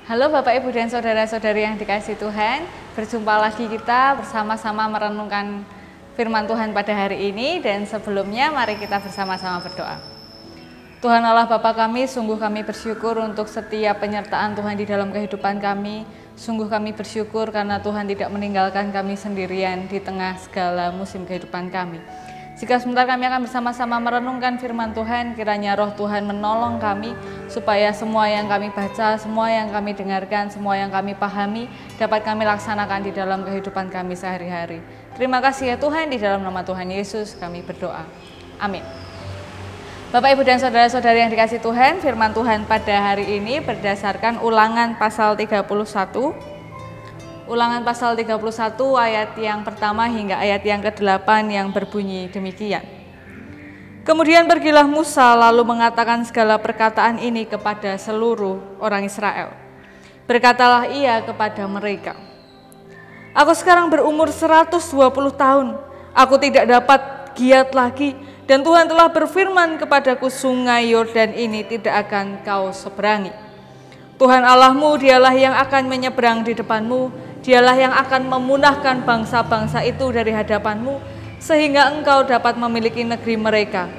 Halo Bapak Ibu dan Saudara-saudari yang dikasihi Tuhan, berjumpa lagi kita bersama-sama merenungkan firman Tuhan pada hari ini. Dan sebelumnya mari kita bersama-sama berdoa. Tuhan Allah Bapa kami, sungguh kami bersyukur untuk setiap penyertaan Tuhan di dalam kehidupan kami. Sungguh kami bersyukur karena Tuhan tidak meninggalkan kami sendirian di tengah segala musim kehidupan kami. Jika sebentar kami akan bersama-sama merenungkan firman Tuhan, kiranya roh Tuhan menolong kami supaya semua yang kami baca, semua yang kami dengarkan, semua yang kami pahami dapat kami laksanakan di dalam kehidupan kami sehari-hari. Terima kasih ya Tuhan, di dalam nama Tuhan Yesus kami berdoa. Amin. Bapak Ibu dan Saudara-saudari yang dikasihi Tuhan, firman Tuhan pada hari ini berdasarkan Ulangan pasal 31. Ulangan pasal 31 ayat yang pertama hingga ayat yang ke-8 yang berbunyi demikian. Kemudian pergilah Musa lalu mengatakan segala perkataan ini kepada seluruh orang Israel. Berkatalah ia kepada mereka, aku sekarang berumur 120 tahun, aku tidak dapat giat lagi, dan Tuhan telah berfirman kepadaku, sungai Yordan ini tidak akan kau seberangi. Tuhan Allahmu dialah yang akan menyeberang di depanmu, dialah yang akan memunahkan bangsa-bangsa itu dari hadapanmu, sehingga engkau dapat memiliki negeri mereka.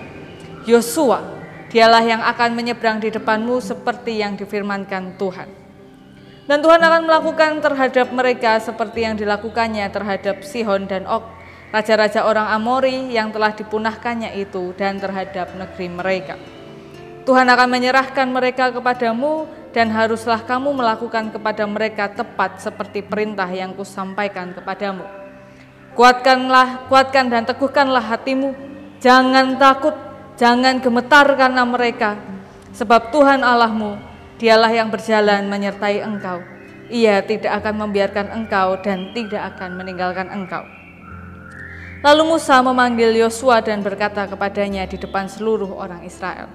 Yosua, dialah yang akan menyeberang di depanmu seperti yang difirmankan Tuhan. Dan Tuhan akan melakukan terhadap mereka seperti yang dilakukannya terhadap Sihon dan Og, raja-raja orang Amori yang telah dipunahkannya itu, dan terhadap negeri mereka. Tuhan akan menyerahkan mereka kepadamu, dan haruslah kamu melakukan kepada mereka tepat seperti perintah yang kusampaikan kepadamu. Kuatkan dan teguhkanlah hatimu, jangan takut, jangan gemetar karena mereka, sebab Tuhan Allahmu, dialah yang berjalan menyertai engkau. Ia tidak akan membiarkan engkau dan tidak akan meninggalkan engkau. Lalu Musa memanggil Yosua dan berkata kepadanya di depan seluruh orang Israel,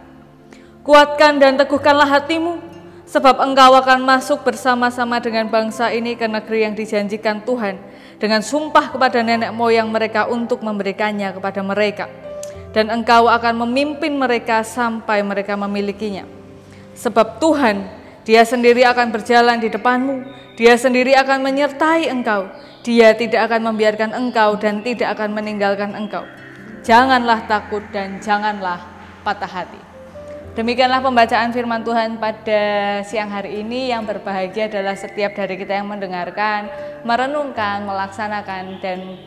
kuatkan dan teguhkanlah hatimu, sebab engkau akan masuk bersama-sama dengan bangsa ini ke negeri yang dijanjikan Tuhan dengan sumpah kepada nenek moyang mereka untuk memberikannya kepada mereka. Dan engkau akan memimpin mereka sampai mereka memilikinya. Sebab Tuhan, Dia sendiri akan berjalan di depanmu, Dia sendiri akan menyertai engkau, Dia tidak akan membiarkan engkau dan tidak akan meninggalkan engkau. Janganlah takut dan janganlah patah hati. Demikianlah pembacaan firman Tuhan pada siang hari ini. Yang berbahagia adalah setiap dari kita yang mendengarkan, merenungkan, melaksanakan, dan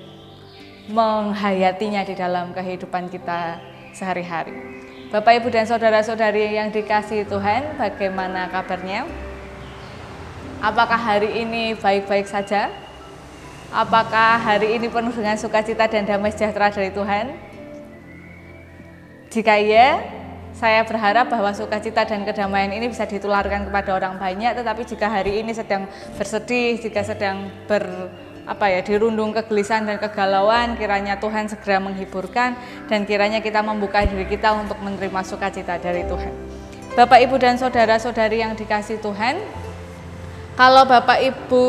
menghayatinya di dalam kehidupan kita sehari-hari. Bapak, Ibu, dan Saudara-saudari yang dikasihi Tuhan, bagaimana kabarnya? Apakah hari ini baik-baik saja? Apakah hari ini penuh dengan sukacita dan damai sejahtera dari Tuhan? Jika iya, saya berharap bahwa sukacita dan kedamaian ini bisa ditularkan kepada orang banyak. Tetapi jika hari ini sedang bersedih, jika sedang dirundung kegelisahan dan kegalauan, kiranya Tuhan segera menghiburkan dan kiranya kita membuka diri kita untuk menerima sukacita dari Tuhan. Bapak, Ibu, dan Saudara-saudari yang dikasihi Tuhan, kalau Bapak Ibu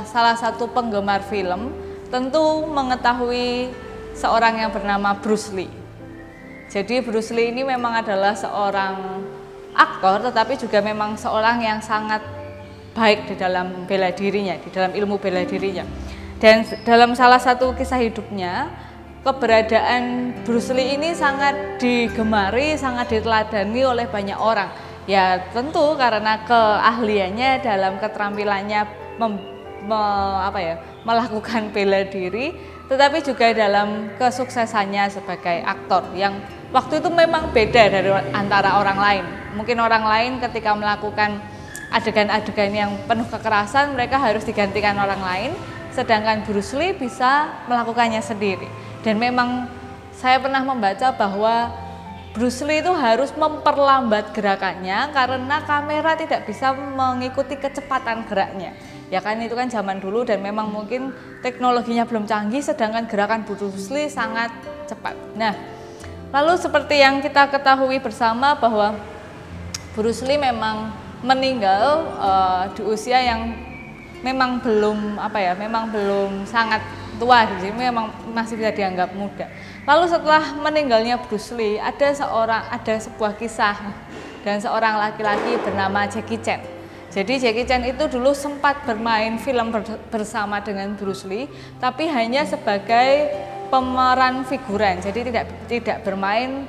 salah satu penggemar film, tentu mengetahui seorang yang bernama Bruce Lee. Jadi Bruce Lee ini memang adalah seorang aktor, tetapi juga memang seorang yang sangat baik di dalam bela dirinya, di dalam ilmu bela dirinya. Dan dalam salah satu kisah hidupnya, keberadaan Bruce Lee ini sangat digemari, sangat diteladani oleh banyak orang. Ya tentu karena keahliannya dalam keterampilannya melakukan bela diri, tetapi juga dalam kesuksesannya sebagai aktor yang waktu itu memang beda dari antara orang lain. Mungkin orang lain ketika melakukan adegan-adegan yang penuh kekerasan, mereka harus digantikan orang lain, sedangkan Bruce Lee bisa melakukannya sendiri. Dan memang saya pernah membaca bahwa Bruce Lee itu harus memperlambat gerakannya karena kamera tidak bisa mengikuti kecepatan geraknya. Ya kan, itu kan zaman dulu dan memang mungkin teknologinya belum canggih, sedangkan gerakan Bruce Lee sangat cepat. Nah, lalu seperti yang kita ketahui bersama bahwa Bruce Lee memang meninggal di usia yang memang belum sangat tua, jadi memang masih bisa dianggap muda. Lalu setelah meninggalnya Bruce Lee, ada sebuah kisah dan seorang laki-laki bernama Jackie Chan. Jadi Jackie Chan itu dulu sempat bermain film bersama dengan Bruce Lee, tapi hanya sebagai pemeran figuran, jadi tidak bermain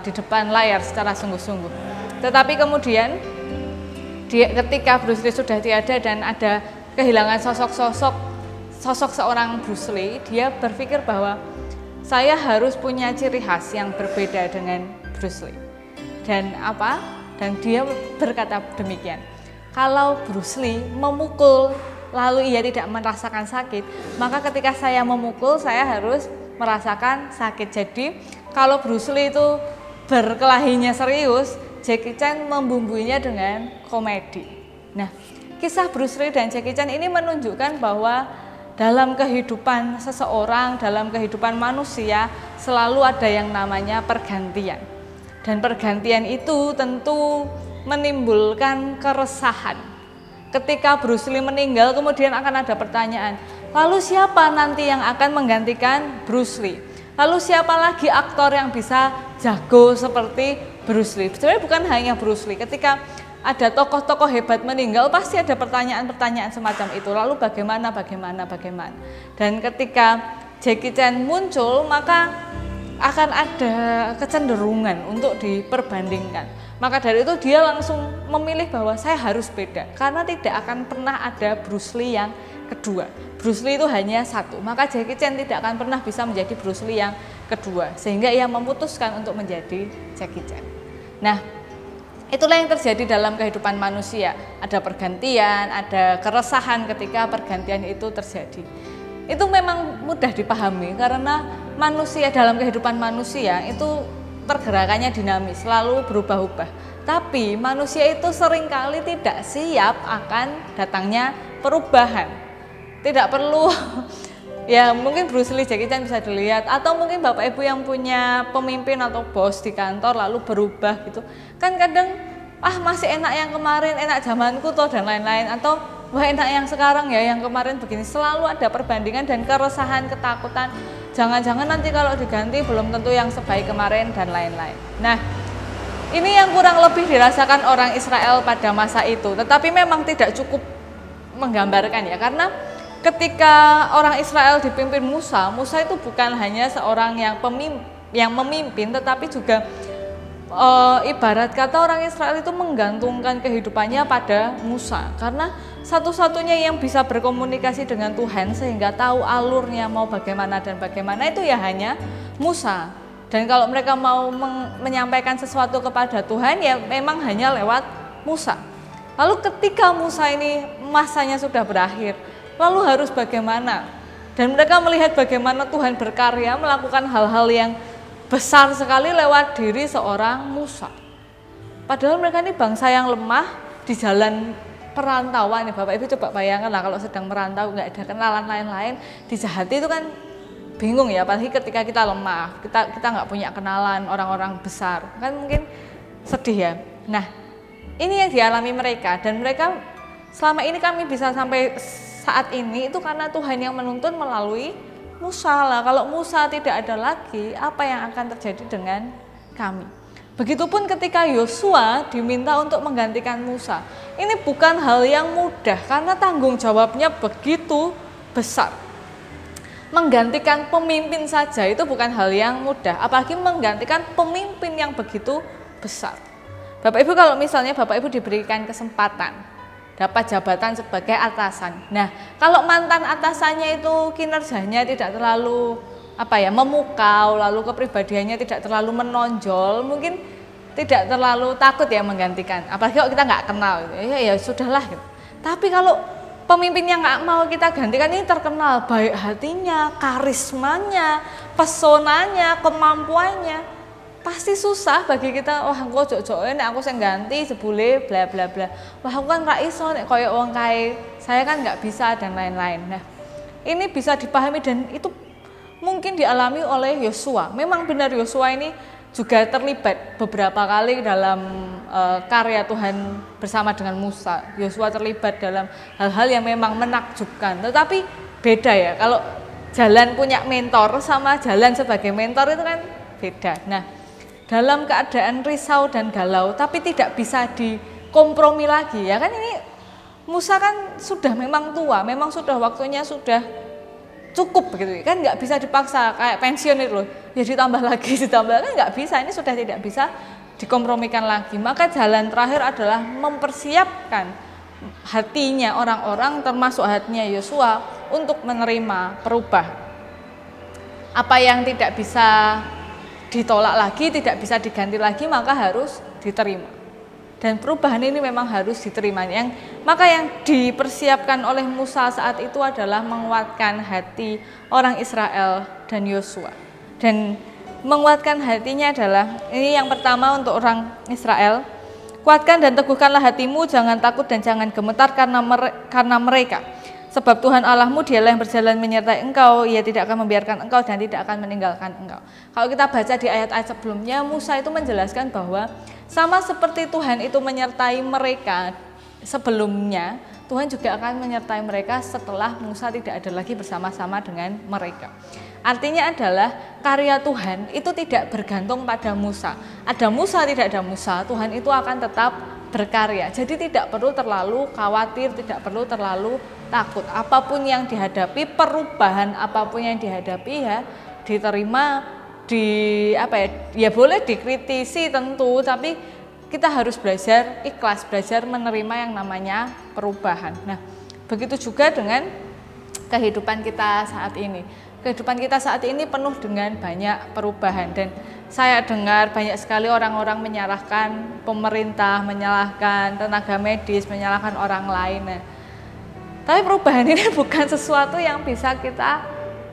di depan layar secara sungguh-sungguh. Tetapi kemudian ketika Bruce Lee sudah tiada dan ada kehilangan sosok seorang Bruce Lee, dia berpikir bahwa saya harus punya ciri khas yang berbeda dengan Bruce Lee. Dan dia berkata demikian, kalau Bruce Lee memukul lalu ia tidak merasakan sakit, maka ketika saya memukul saya harus merasakan sakit. Jadi kalau Bruce Lee itu berkelahinya serius, Jackie Chan membumbuinya dengan komedi. Nah, kisah Bruce Lee dan Jackie Chan ini menunjukkan bahwa dalam kehidupan seseorang, dalam kehidupan manusia selalu ada yang namanya pergantian. Dan pergantian itu tentu menimbulkan keresahan. Ketika Bruce Lee meninggal, kemudian akan ada pertanyaan, lalu siapa nanti yang akan menggantikan Bruce Lee? Lalu siapa lagi aktor yang bisa jago seperti Bruce Lee? Sebenarnya bukan hanya Bruce Lee, ketika ada tokoh-tokoh hebat meninggal pasti ada pertanyaan-pertanyaan semacam itu. Lalu bagaimana? Dan ketika Jackie Chan muncul, maka akan ada kecenderungan untuk diperbandingkan. Maka dari itu dia langsung memilih bahwa saya harus beda, karena tidak akan pernah ada Bruce Lee yang kedua. Bruce Lee itu hanya satu, maka Jackie Chan tidak akan pernah bisa menjadi Bruce Lee yang kedua, sehingga ia memutuskan untuk menjadi Jackie Chan. Nah, itulah yang terjadi dalam kehidupan manusia. Ada pergantian, ada keresahan ketika pergantian itu terjadi. Itu memang mudah dipahami karena manusia, dalam kehidupan manusia itu pergerakannya dinamis, selalu berubah-ubah. Tapi manusia itu seringkali tidak siap akan datangnya perubahan. Tidak perlu ya mungkin Bruce Lee, Jackie Chan bisa dilihat, atau mungkin Bapak Ibu yang punya pemimpin atau bos di kantor lalu berubah gitu. Kan kadang masih enak yang kemarin, enak zamanku toh dan lain-lain, atau wah enak yang sekarang ya, yang kemarin begini. Selalu ada perbandingan dan keresahan, ketakutan. Jangan-jangan nanti kalau diganti belum tentu yang sebaik kemarin dan lain-lain. Nah, ini yang kurang lebih dirasakan orang Israel pada masa itu. Tetapi memang tidak cukup menggambarkan ya, karena ketika orang Israel dipimpin Musa itu bukan hanya seorang yang memimpin, tetapi juga ibarat kata orang Israel itu menggantungkan kehidupannya pada Musa, karena satu-satunya yang bisa berkomunikasi dengan Tuhan sehingga tahu alurnya mau bagaimana dan bagaimana itu ya hanya Musa. Dan kalau mereka mau menyampaikan sesuatu kepada Tuhan ya memang hanya lewat Musa. Lalu ketika Musa ini masanya sudah berakhir, lalu harus bagaimana? Dan mereka melihat bagaimana Tuhan berkarya melakukan hal-hal yang besar sekali lewat diri seorang Musa. Padahal mereka ini bangsa yang lemah di jalan perantauan. Bapak Ibu coba bayangkan lah kalau sedang merantau, nggak ada kenalan lain-lain, dijahati itu kan bingung ya, apalagi ketika kita lemah, kita nggak punya kenalan orang-orang besar, kan mungkin sedih ya. Nah, ini yang dialami mereka, dan mereka selama ini kami bisa sampai saat ini itu karena Tuhan yang menuntun melalui Musa lah. Kalau Musa tidak ada lagi, apa yang akan terjadi dengan kami? Begitupun ketika Yosua diminta untuk menggantikan Musa. Ini bukan hal yang mudah karena tanggung jawabnya begitu besar. Menggantikan pemimpin saja itu bukan hal yang mudah, apalagi menggantikan pemimpin yang begitu besar. Bapak Ibu, kalau misalnya Bapak Ibu diberikan kesempatan dapat jabatan sebagai atasan. Nah, kalau mantan atasannya itu kinerjanya tidak terlalu memukau, lalu kepribadiannya tidak terlalu menonjol, mungkin tidak terlalu takut ya menggantikan. Apalagi kalau kita nggak kenal, ya sudahlah. Gitu. Tapi kalau pemimpin yang nggak mau kita gantikan ini terkenal baik hatinya, karismanya, pesonanya, kemampuannya, pasti susah bagi kita. Wah, aku jok-joke nek aku sing ganti jebule bla bla bla. Wah, aku kan ra iso nek koyo wong kae. Saya kan nggak bisa dan lain-lain. Nah, ini bisa dipahami dan itu mungkin dialami oleh Yosua. Memang benar Yosua ini juga terlibat beberapa kali dalam karya Tuhan bersama dengan Musa. Yosua terlibat dalam hal-hal yang memang menakjubkan. Tetapi beda ya, kalau jalan punya mentor sama jalan sebagai mentor itu kan beda. Nah, dalam keadaan risau dan galau tapi tidak bisa kompromi lagi ya kan. Ini Musa kan sudah memang tua, memang sudah waktunya sudah cukup begitu kan, nggak bisa dipaksa kayak pensiun itu loh, ya ditambah lagi ditambah, kan nggak bisa, ini sudah tidak bisa dikompromikan lagi. Maka jalan terakhir adalah mempersiapkan hatinya orang-orang termasuk hatinya Yosua untuk menerima perubahan. Apa yang tidak bisa ditolak lagi, tidak bisa diganti lagi, maka harus diterima. Dan perubahan ini memang harus diterima. Maka yang dipersiapkan oleh Musa saat itu adalah menguatkan hati orang Israel dan Yosua. Dan menguatkan hatinya adalah, ini yang pertama untuk orang Israel, kuatkan dan teguhkanlah hatimu, jangan takut dan jangan gemetar karena mereka. Sebab Tuhan Allahmu dialah yang berjalan menyertai engkau, Ia tidak akan membiarkan engkau dan tidak akan meninggalkan engkau. Kalau kita baca di ayat-ayat sebelumnya, Musa itu menjelaskan bahwa sama seperti Tuhan itu menyertai mereka sebelumnya, Tuhan juga akan menyertai mereka setelah Musa tidak ada lagi bersama-sama dengan mereka. Artinya adalah karya Tuhan itu tidak bergantung pada Musa. Ada Musa, tidak ada Musa, Tuhan itu akan tetap berkarya. Jadi tidak perlu terlalu khawatir, tidak perlu terlalu takut. Apapun yang dihadapi, perubahan apapun yang dihadapi ya diterima, ya boleh dikritisi tentu, tapi kita harus belajar ikhlas, belajar menerima yang namanya perubahan. Nah, begitu juga dengan kehidupan kita saat ini. Kehidupan kita saat ini penuh dengan banyak perubahan, dan saya dengar banyak sekali orang-orang menyalahkan pemerintah, menyalahkan tenaga medis, menyalahkan orang lain. Nah, tapi perubahan ini bukan sesuatu yang bisa kita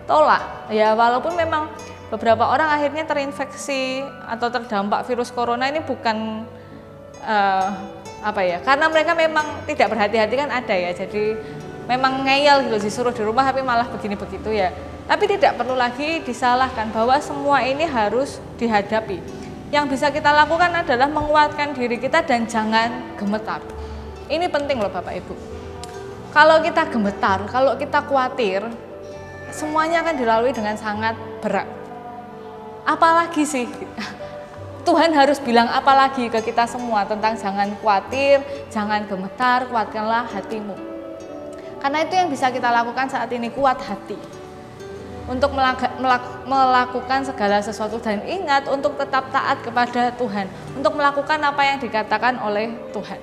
tolak. Ya, walaupun memang beberapa orang akhirnya terinfeksi atau terdampak virus corona ini bukan karena mereka memang tidak berhati-hati, kan ada ya. Jadi memang ngeyel gitu, disuruh di rumah tapi malah begini begitu ya. Tapi tidak perlu lagi disalahkan bahwa semua ini harus dihadapi. Yang bisa kita lakukan adalah menguatkan diri kita dan jangan gemetar. Ini penting loh Bapak Ibu. Kalau kita gemetar, kalau kita khawatir, semuanya akan dilalui dengan sangat berat. Apalagi sih, Tuhan harus bilang apalagi ke kita semua tentang jangan khawatir, jangan gemetar, kuatkanlah hatimu. Karena itu yang bisa kita lakukan saat ini, kuat hati. Untuk melakukan segala sesuatu, dan ingat untuk tetap taat kepada Tuhan, untuk melakukan apa yang dikatakan oleh Tuhan.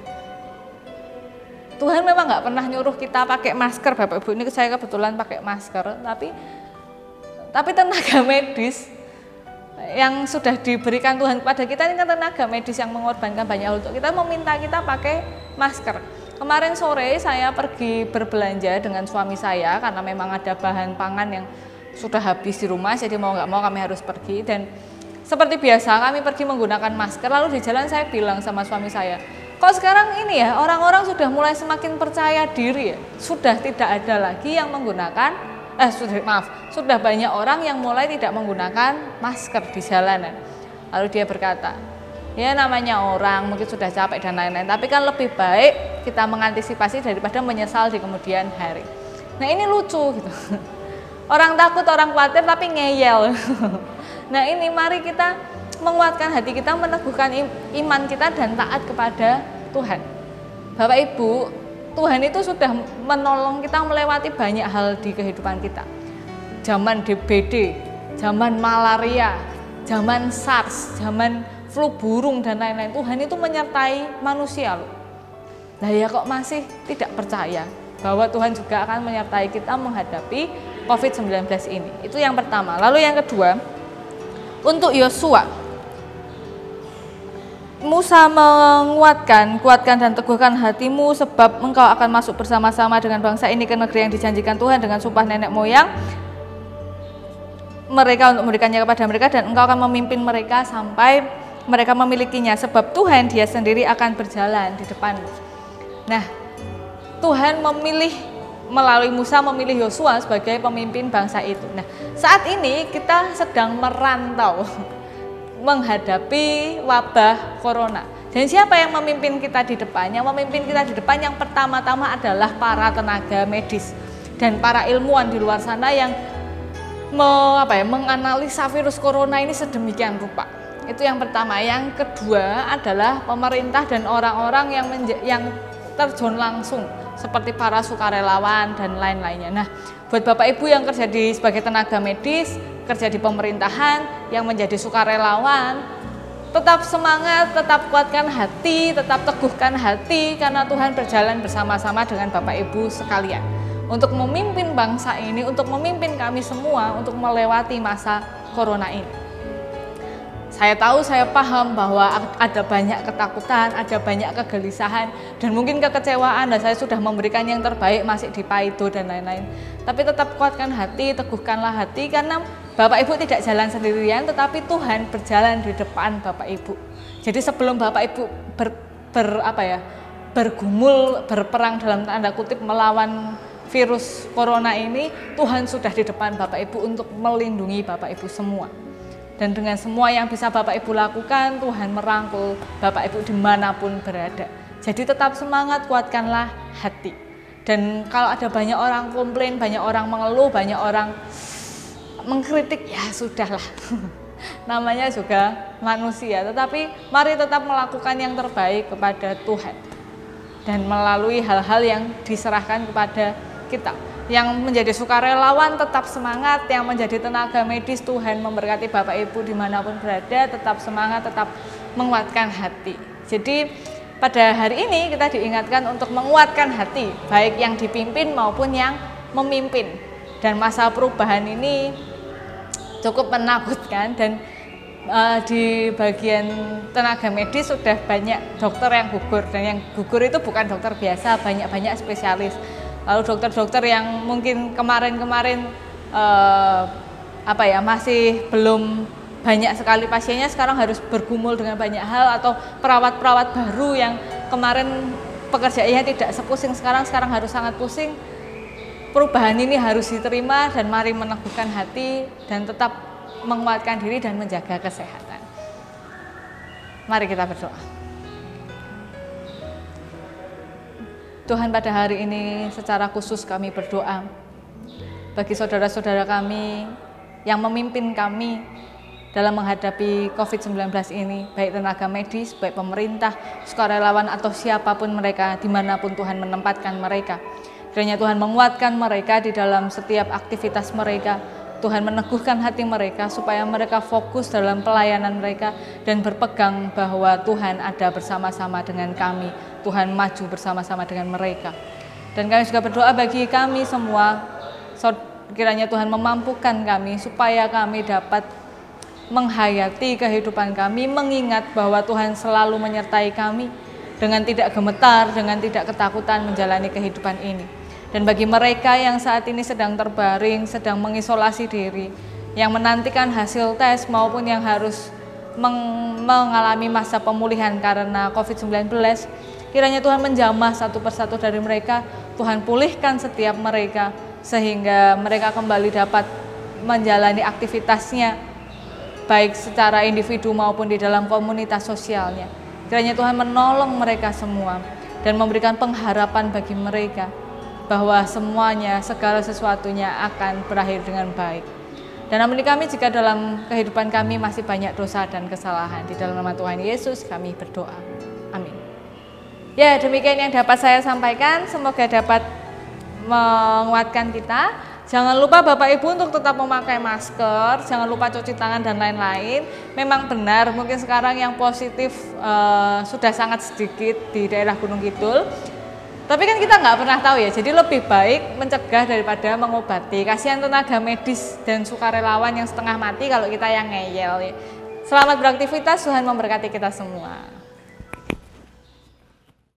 Tuhan memang nggak pernah nyuruh kita pakai masker Bapak Ibu, ini saya kebetulan pakai masker, tapi tenaga medis yang sudah diberikan Tuhan kepada kita ini kan tenaga medis yang mengorbankan banyak hal untuk kita, meminta kita pakai masker. Kemarin sore saya pergi berbelanja dengan suami saya karena memang ada bahan pangan yang sudah habis di rumah, jadi mau nggak mau kami harus pergi. Dan seperti biasa kami pergi menggunakan masker. Lalu di jalan saya bilang sama suami saya, kok sekarang ini ya orang-orang sudah mulai semakin percaya diri ya, sudah tidak ada lagi yang menggunakan sudah banyak orang yang mulai tidak menggunakan masker di jalanan. Lalu dia berkata, ya namanya orang mungkin sudah capek dan lain-lain, tapi kan lebih baik kita mengantisipasi daripada menyesal di kemudian hari. Nah ini lucu gitu. Orang takut, orang khawatir tapi ngeyel. Nah ini mari kita menguatkan hati kita, meneguhkan iman kita dan taat kepada Tuhan. Bapak Ibu, Tuhan itu sudah menolong kita melewati banyak hal di kehidupan kita. Zaman DBD, zaman malaria, zaman SARS, zaman flu burung dan lain-lain. Tuhan itu menyertai manusia loh. Nah ya kok masih tidak percaya bahwa Tuhan juga akan menyertai kita menghadapi COVID-19 ini. Itu yang pertama. Lalu yang kedua, untuk Yosua, Musa kuatkan dan teguhkan hatimu, sebab engkau akan masuk bersama-sama dengan bangsa ini ke negeri yang dijanjikan Tuhan dengan sumpah nenek moyang mereka untuk memberikannya kepada mereka, dan engkau akan memimpin mereka sampai mereka memilikinya, sebab Tuhan Dia sendiri akan berjalan di depan. Nah, Tuhan melalui Musa memilih Yosua sebagai pemimpin bangsa itu. Nah, saat ini kita sedang merantau menghadapi wabah corona. Dan siapa yang memimpin kita di depan? Yang memimpin kita di depan yang pertama-tama adalah para tenaga medis dan para ilmuwan di luar sana yang menganalisa virus corona ini sedemikian rupa. Itu yang pertama. Yang kedua adalah pemerintah dan orang-orang yang terjun langsung seperti para sukarelawan dan lain-lainnya. Nah, buat Bapak Ibu yang kerja sebagai tenaga medis, kerja di pemerintahan, yang menjadi sukarelawan, tetap semangat, tetap kuatkan hati, tetap teguhkan hati, karena Tuhan berjalan bersama-sama dengan Bapak Ibu sekalian untuk memimpin bangsa ini, untuk memimpin kami semua untuk melewati masa corona ini. Saya tahu, saya paham bahwa ada banyak ketakutan, ada banyak kegelisahan, dan mungkin kekecewaan, dan saya sudah memberikan yang terbaik, masih dipaido dan lain-lain. Tapi tetap kuatkan hati, teguhkanlah hati, karena Bapak Ibu tidak jalan sendirian, tetapi Tuhan berjalan di depan Bapak Ibu. Jadi sebelum Bapak Ibu bergumul, berperang dalam tanda kutip melawan virus corona ini, Tuhan sudah di depan Bapak Ibu untuk melindungi Bapak Ibu semua. Dan dengan semua yang bisa Bapak Ibu lakukan, Tuhan merangkul Bapak Ibu dimanapun berada. Jadi tetap semangat, kuatkanlah hati. Dan kalau ada banyak orang komplain, banyak orang mengeluh, banyak orang mengkritik, ya sudahlah. Namanya juga manusia. Tetapi mari tetap melakukan yang terbaik kepada Tuhan. Dan melalui hal-hal yang diserahkan kepada kita. Yang menjadi sukarelawan tetap semangat, yang menjadi tenaga medis, Tuhan memberkati Bapak Ibu dimanapun berada, tetap semangat, tetap menguatkan hati. Jadi pada hari ini kita diingatkan untuk menguatkan hati, baik yang dipimpin maupun yang memimpin. Dan masa perubahan ini cukup menakutkan, dan di bagian tenaga medis sudah banyak dokter yang gugur, dan yang gugur itu bukan dokter biasa, banyak-banyak spesialis. Lalu dokter-dokter yang mungkin kemarin-kemarin masih belum banyak sekali pasiennya, sekarang harus bergumul dengan banyak hal, atau perawat-perawat baru yang kemarin pekerjaannya tidak sepusing sekarang harus sangat pusing. Perubahan ini harus diterima, dan mari meneguhkan hati dan tetap menguatkan diri dan menjaga kesehatan. Mari kita berdoa. Tuhan, pada hari ini secara khusus kami berdoa bagi saudara-saudara kami yang memimpin kami dalam menghadapi COVID-19 ini, baik tenaga medis, baik pemerintah, sukarelawan, atau siapapun mereka, dimanapun Tuhan menempatkan mereka. Kiranya Tuhan menguatkan mereka di dalam setiap aktivitas mereka. Tuhan meneguhkan hati mereka supaya mereka fokus dalam pelayanan mereka dan berpegang bahwa Tuhan ada bersama-sama dengan kami. Tuhan maju bersama-sama dengan mereka. Dan kami juga berdoa bagi kami semua, kiranya Tuhan memampukan kami supaya kami dapat menghayati kehidupan kami, mengingat bahwa Tuhan selalu menyertai kami dengan tidak gemetar, dengan tidak ketakutan menjalani kehidupan ini. Dan bagi mereka yang saat ini sedang terbaring, sedang mengisolasi diri, yang menantikan hasil tes maupun yang harus mengalami masa pemulihan karena COVID-19, kiranya Tuhan menjamah satu persatu dari mereka, Tuhan pulihkan setiap mereka, sehingga mereka kembali dapat menjalani aktivitasnya, baik secara individu maupun di dalam komunitas sosialnya. Kiranya Tuhan menolong mereka semua, dan memberikan pengharapan bagi mereka, bahwa semuanya, segala sesuatunya akan berakhir dengan baik. Dan ampuni kami jika dalam kehidupan kami masih banyak dosa dan kesalahan. Di dalam nama Tuhan Yesus kami berdoa. Amin. Ya, demikian yang dapat saya sampaikan. Semoga dapat menguatkan kita. Jangan lupa Bapak Ibu untuk tetap memakai masker, jangan lupa cuci tangan dan lain-lain. Memang benar, mungkin sekarang yang positif sudah sangat sedikit di daerah Gunung Kidul. Tapi kan kita nggak pernah tahu ya, jadi lebih baik mencegah daripada mengobati. Kasihan tenaga medis dan sukarelawan yang setengah mati kalau kita yang ngeyel ya. Selamat beraktivitas, Tuhan memberkati kita semua.